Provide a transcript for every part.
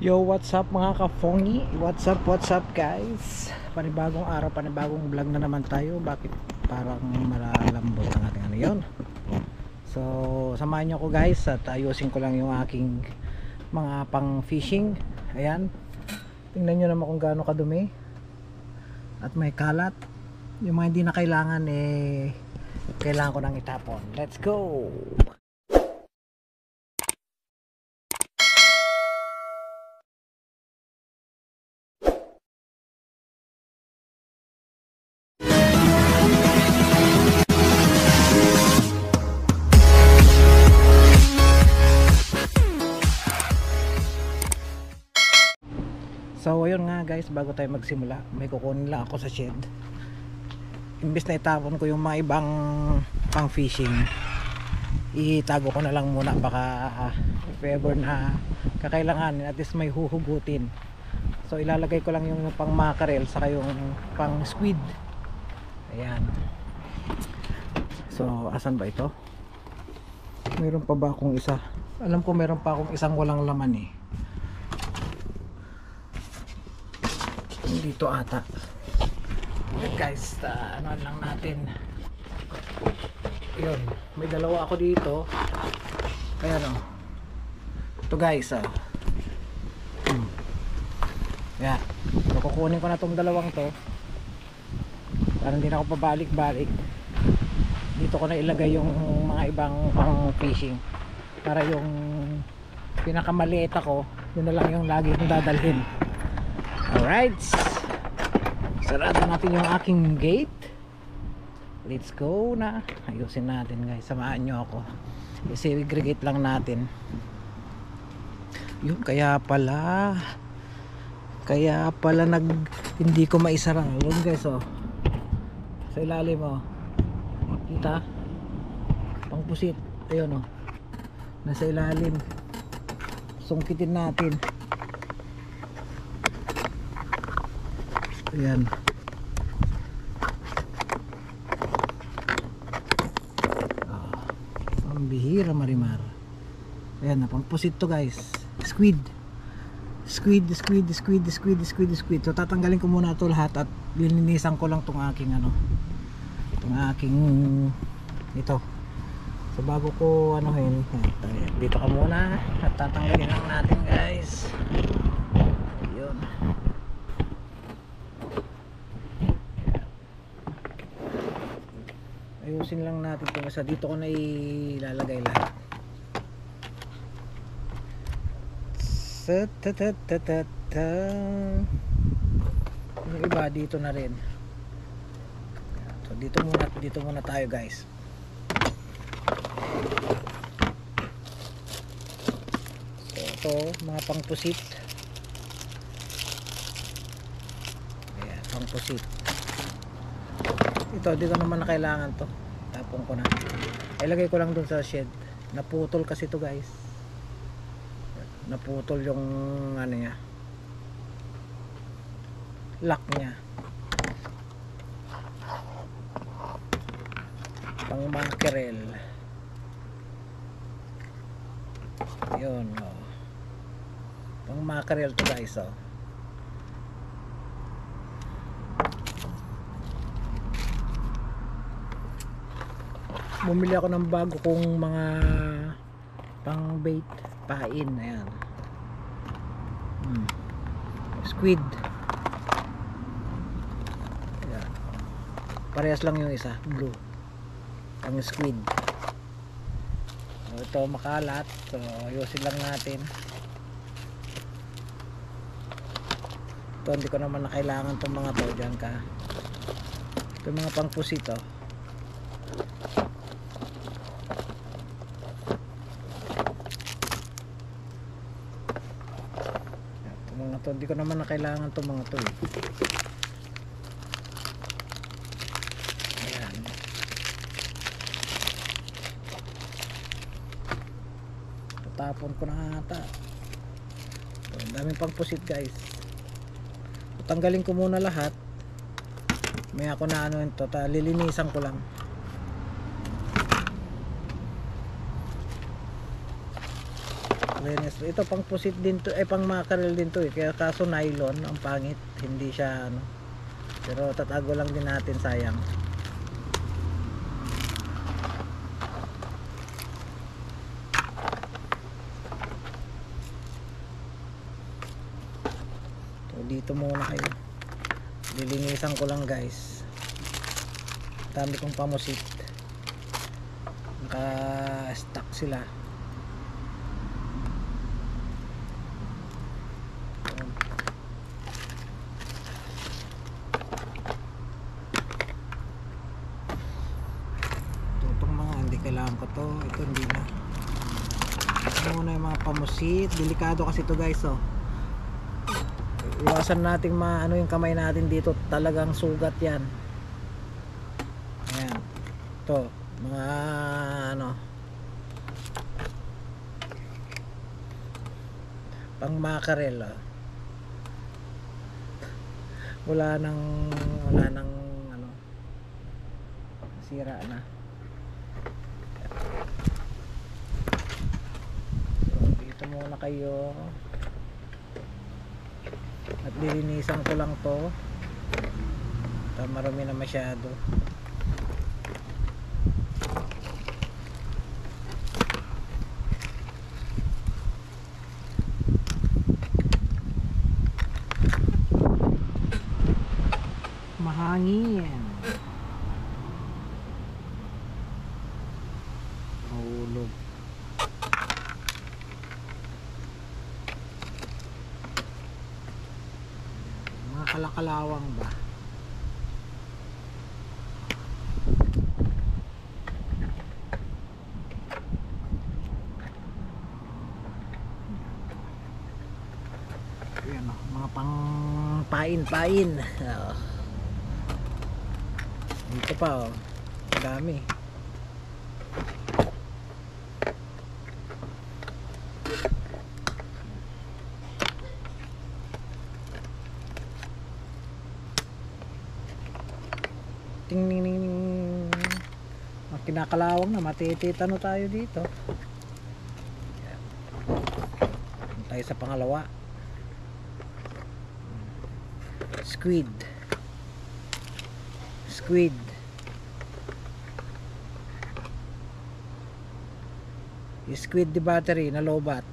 Yo, what's up mga kafongi? What's up guys? Panibagong araw, panibagong vlog na naman tayo. Bakit parang malalambot ang ating ano yun? So, samahan nyo ko guys at ayusin ko lang yung aking mga pang fishing. Ayan. Tingnan nyo naman kung gaano kadumi. At may kalat. Yung mga hindi na kailangan kailangan ko nang itapon. Let's go! So ayun nga guys, bago tayo magsimula, may kukunin lang ako sa shed. Imbes na itapon ko yung mga ibang pang fishing, itago ko na lang muna, baka if ever na kakailanganin, at least may huhugutin. So ilalagay ko lang yung pang mackerel saka yung pang squid. Ayan. So asan ba ito? Meron pa ba akong isa? Alam ko meron pa akong isang walang laman eh. Dito ata. Guys, ano lang natin. Yun, may dalawa ako dito. Ayan o. Ito guys, Ayan. So, kukunin ko na tong dalawang to. Para hindi na ako pabalik-balik. Dito ko na ilagay yung mga ibang pang fishing. Para yung pinakamaliit ako, yun na lang yung lagi kong dadalhin. Alright, sarado natin yung aking gate. Let's go na. Ayusin natin guys, samahan nyo ako. I-segregate lang natin. Yun, kaya pala hindi ko maisara. Yun guys, oh, sa ilalim, oh, kita pang pusit. Ayun, oh, nasa ilalim. Sungkitin natin. Ayan. Ang bihira marimar. Ayan na, pangpusit to guys. Squid. So tatanggalin ko muna ito lahat at lilinisan ko lang tong aking ito. So bago ko dito ka muna at tatanggalin lang natin guys. Ayun. Ayusin lang natin ito kasi dito ko na ilalagay lahat. Yung iba dito na rin. So dito muna tayo guys. So ito mga pangpusit. Ayan, pangpusit. Ito, dito naman na kailangan to. Tapon ko na. Ilagay ko lang dun sa shed. Naputol kasi to guys. Naputol yung ano niya, lock niya. Pang mackerel. Yun, oh. Pang mackerel to guys, oh. Bumili ako ng bago kong mga pang bait, pain. Ayan. Squid. Ayan. Parehas lang yung isa, blue. Ang squid. So, ito makalat. So ayusin lang natin. Ito hindi ko naman na kailangan itong mga to. Diyan ka. Ito mga pang pusito. To, hindi ko naman na kailangan itong mga to eh. Ayan. Tatapon ko na ata. So, daming pang pusit guys. So, tanggalin ko muna lahat. May ako na ito, lilinisan ko lang. Stainless. Ito pang pusit din to, pang mackerel din to kaya kaso nylon ang pangit, hindi siya ano. Pero tatago lang din natin, sayang. So, dito muna kayo. Lilinisan ko lang guys. Dami kong pamusit. Naka-stack sila. Kailangan ko to, ito hindi na. Ito muna yung mga pamusit, delikado kasi to guys, oh. Iwasan nating maano yung kamay natin dito, talagang sugat yan. Ayan, to mga ano, pang mackerel, oh. wala nang ano, sira na. Muna kayo at lilinisan ko lang to, marami na masyado. Mahangin, mahulog. Kalakalawang ba? Ayan o, mga pang pain-pain. Dito pa o, dami. Ting ning ning ning. Kinakalawang na, matititano tayo dito. Tayo sa pangalawa. Squid. Squid. Squid the battery na lobat.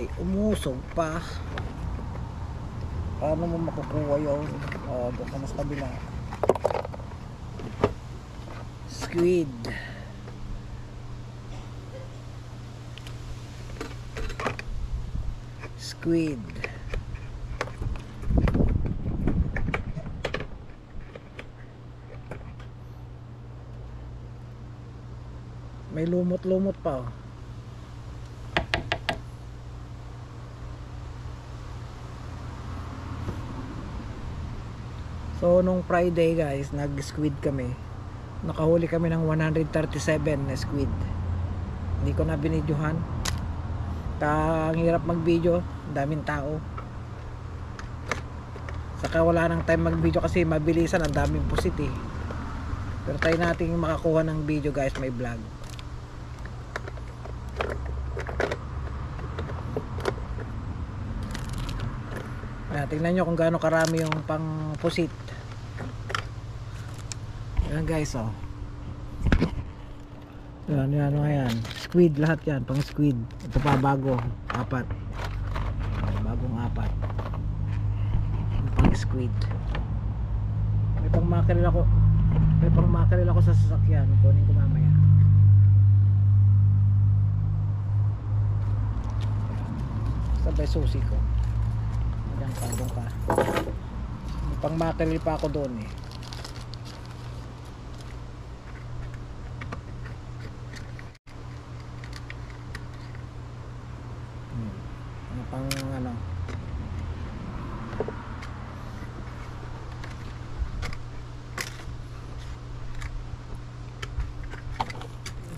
Ay, umusog pa. Paano mo makukuha yun? Doon ka na sa kabila. Squid. Squid. May lumot-lumot pa, oh. So nung Friday guys, nag-squid kami. Nakahuli kami ng 137 na squid. Hindi ko na binidyohan. Ang hirap mag-video, daming tao. Saka wala nang time mag-video kasi mabilisan, ang daming pusit eh. Pero tayo nating makakuha ng video guys, may vlog. Tingnan nyo kung gaano karami yung pang pusit. Yan guys, oh. Yan, yan. Squid lahat yan, pang squid. Ito pa bago, 4. Bagong 4. Pang squid. May pang mackerel ako. May pang mackerel ako sa sasakyan. Kunin ko mamaya. Sabay susi ko. Diyan ka, doon ka. May pang mackerel pa ako doon eh. Pang ano,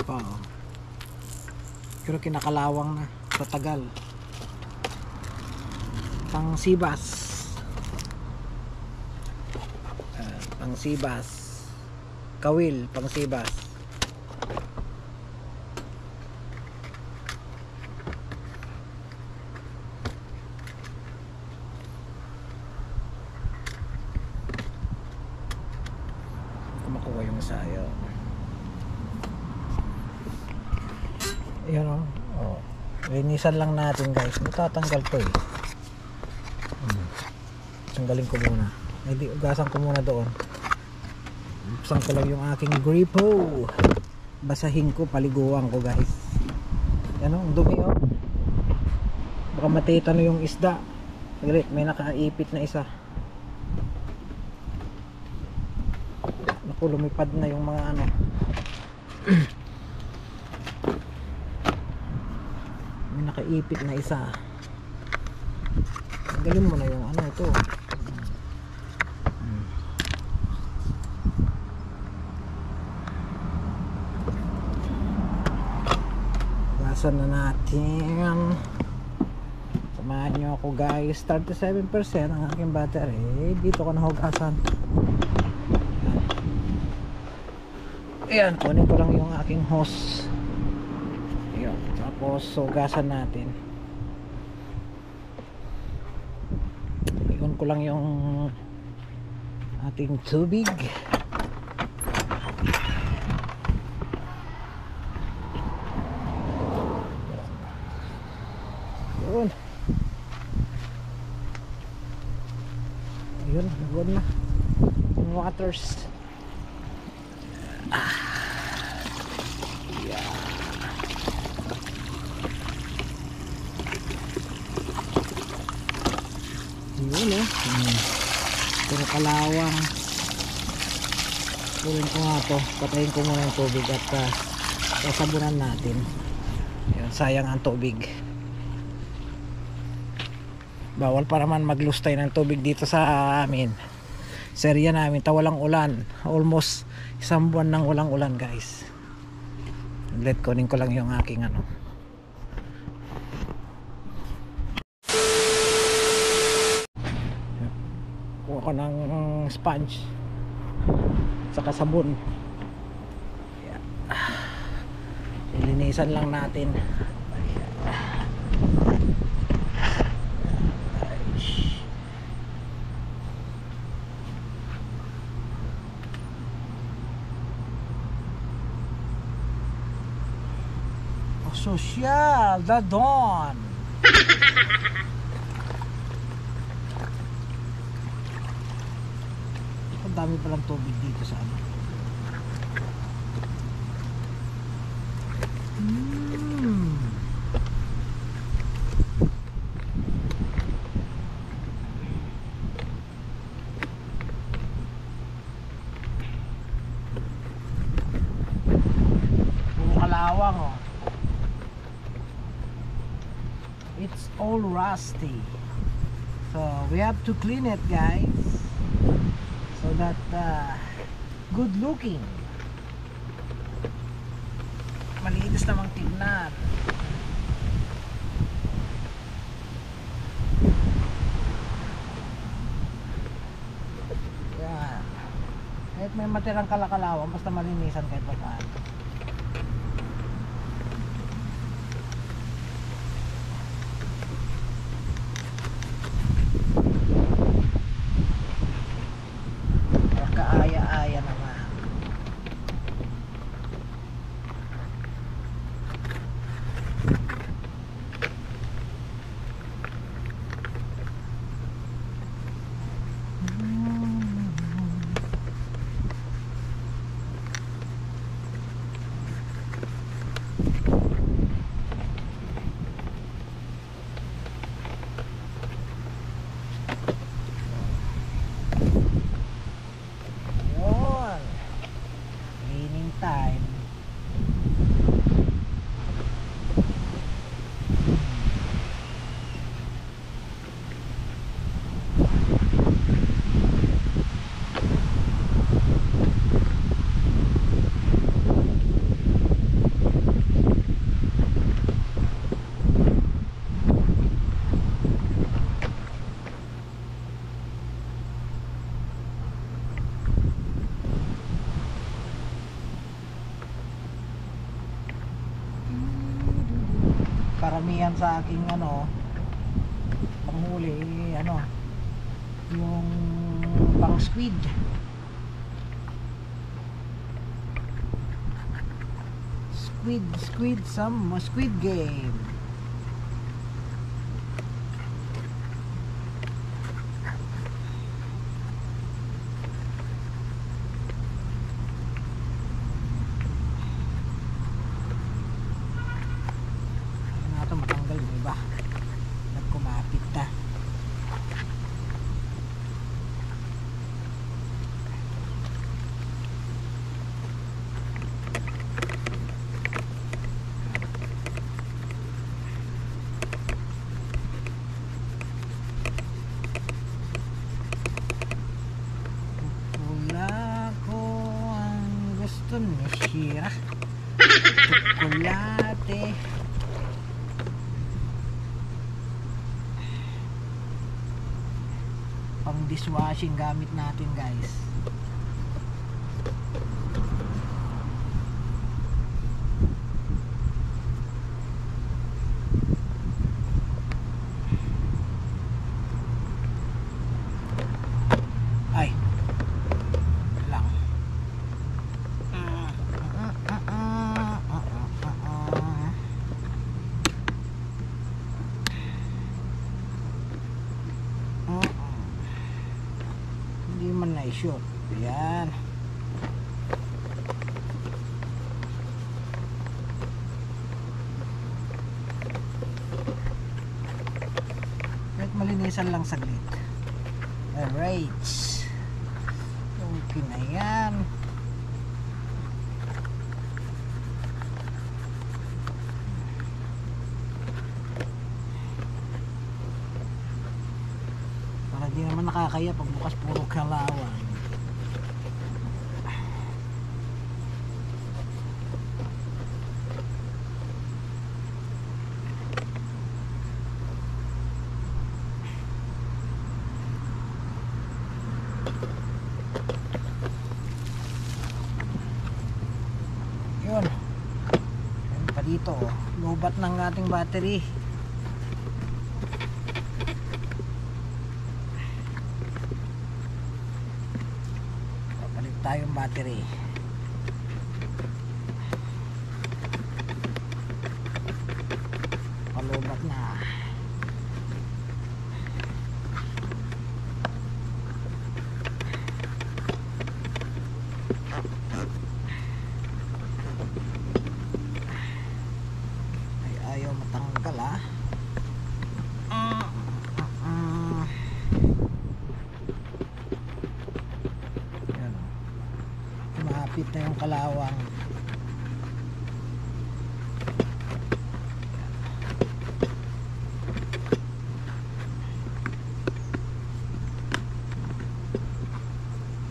ito, pero kinakalawang na. tatagal. Pang sibas. Pang sibas. Kawil, pang sibas. Makuha yung sayo. Ayan o. Oh. Linisan lang natin guys. Matatanggal to eh. Tanggalin ko muna. Ay di, ugasan ko muna doon. Buksan ko lang yung aking gripo. Basahin ko, paliguan ko guys. Yan o, ang dumi o. Baka matitano yung isda. May nakaipit na isa. Naku, lumipad na yung mga ano. May nakaipit na isa. Tanggalin mo na yung ano ito. Gasan na natin. Samahan nyo ako guys. 37% ang aking battery. Dito ko nahugasan. Ayan, kunin ko lang yung aking hose. Ayan, tapos hugasan natin. Iyon ko lang yung ating tubig. Yun. Ayun, nagod na yung waters. Yeah. Yun eh. Pero kalawang. Pulin ko nga to. Patayin ko muna yung tubig at sasabunan natin. Yun, sayang ang tubig. Bawal pa naman maglustay ng tubig dito sa amin. Sa area namin, tawalang ulan. Almost isang buwan ng walang ulan guys. Let kunin ko lang yung aking ano. Kuha ko ng sponge saka sabon. Ilinisan lang natin. Social, the dawn. Ang dami palang tubig dito sa ano. Puro kalawang oh. It's all rusty, so we have to clean it guys, so that good looking, malinis namang tignan. Yan, kahit may matirang kalakalawang basta malinisan kahit pa paano. Kaaya-aya naman. karamihan sa aking panghuli yung pang squid. Squid game. Matanggal yung iba, nagkumapit na. Pula ko ang gusto ni Shira, tsokolate. Pang dishwashing gamit natin, guys. Ay lang. Hindi man na-shoot. Ayan. Kahit malinisan lang saglit. Alright. Okay na yan. Para di naman nakakaya pag bukas puro kalawan. Yun. Yan pa dito, lobat ng ating battery. Papalit tayong battery. Palubat na. Ayaw matanggal yan. Kumapit na yung kalawang.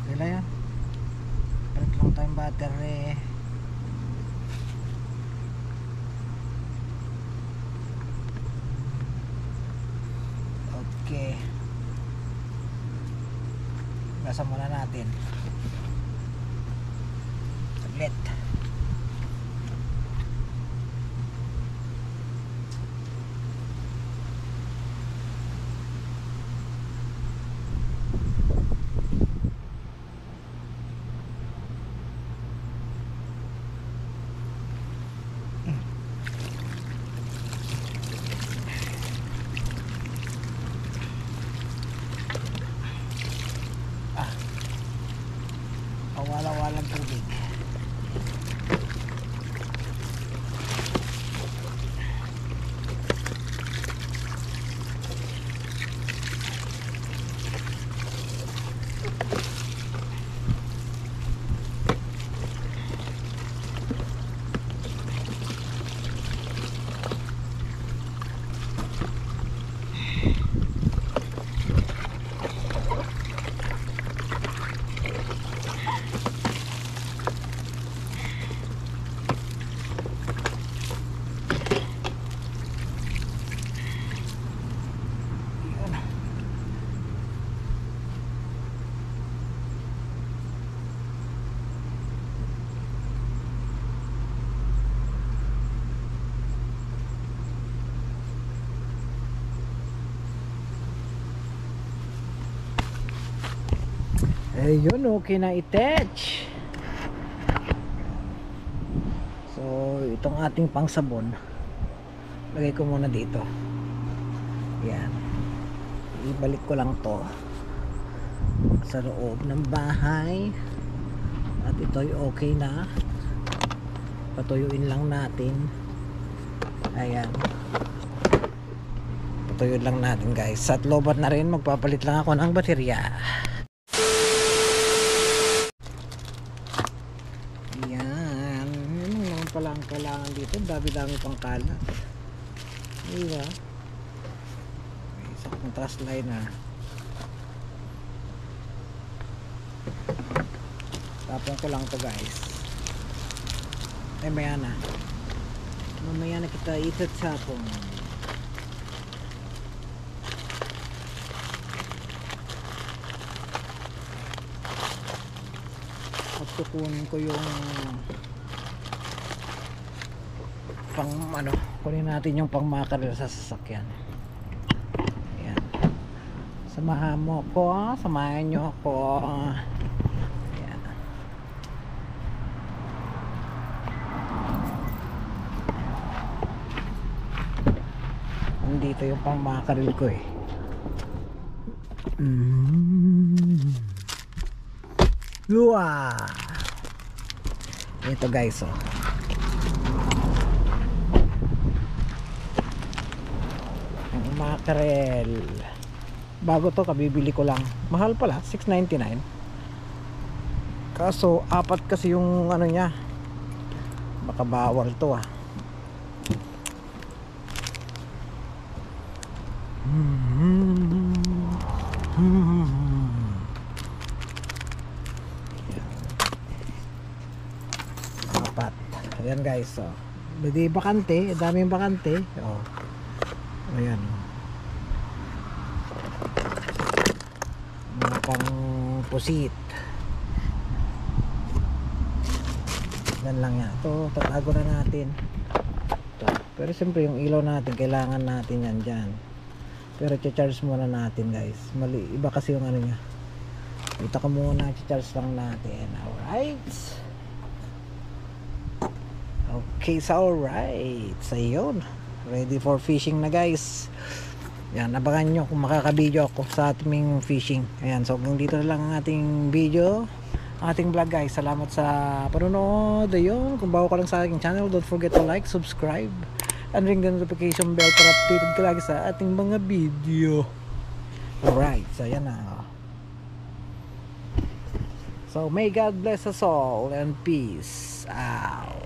Kailan yan? Palit lang tayong battery. Okay. Gasa muna natin. Saglit. Pawala-walang tubig. Ayun, okay na i-attach. So itong ating pangsabon, lagay ko muna dito. Yan, ibalik ko lang to sa loob ng bahay. At ito'y okay na. Patuyuin lang natin. Ayan, patuyuin lang natin guys. At lobat na rin, magpapalit lang ako ng baterya. Yan, yun naman pala ang kailangan dito. Dami-dami pang kalat, diba? May isang contrast liner. Tapon ko lang to guys. Maya na, mamaya na kita itatapon. At kukunin ko yung pang ano, kunin natin yung pang makarel sa sasakyan. Ayan, samahan mo ko, samahan nyo ako. Dito yung pang makaril ko eh. Wow! Ito guys, oh. Ang makaril. Bago to, kabibili ko lang. Mahal pala, $6.99. Kaso apat kasi yung ano niya. Baka bawal to ah. Apat. Ayan guys, so hindi bakante, daming bakante. Oh. Ayan, oh. Mga pang pusit. Yan lang yan. Ito, tatago na natin. Ito. Pero siyempre yung ilaw natin, kailangan natin yan dyan. Pero charge muna natin guys. Mali, iba kasi yung ano nya. Ito ka muna, charge lang natin. Alright. Okay, so alright. So yun, ready for fishing na guys. Yan, abangan nyo kung makaka-video ako sa ating fishing. Ayan, so hanggang dito na lang ang ating video, ating vlog guys. Salamat sa panonood. Ayun, kung bago ka lang sa aking channel, don't forget to like, subscribe, and ring the notification bell para updated ka lagi sa ating mga video. Alright, so yan na. So may God bless us all and peace out.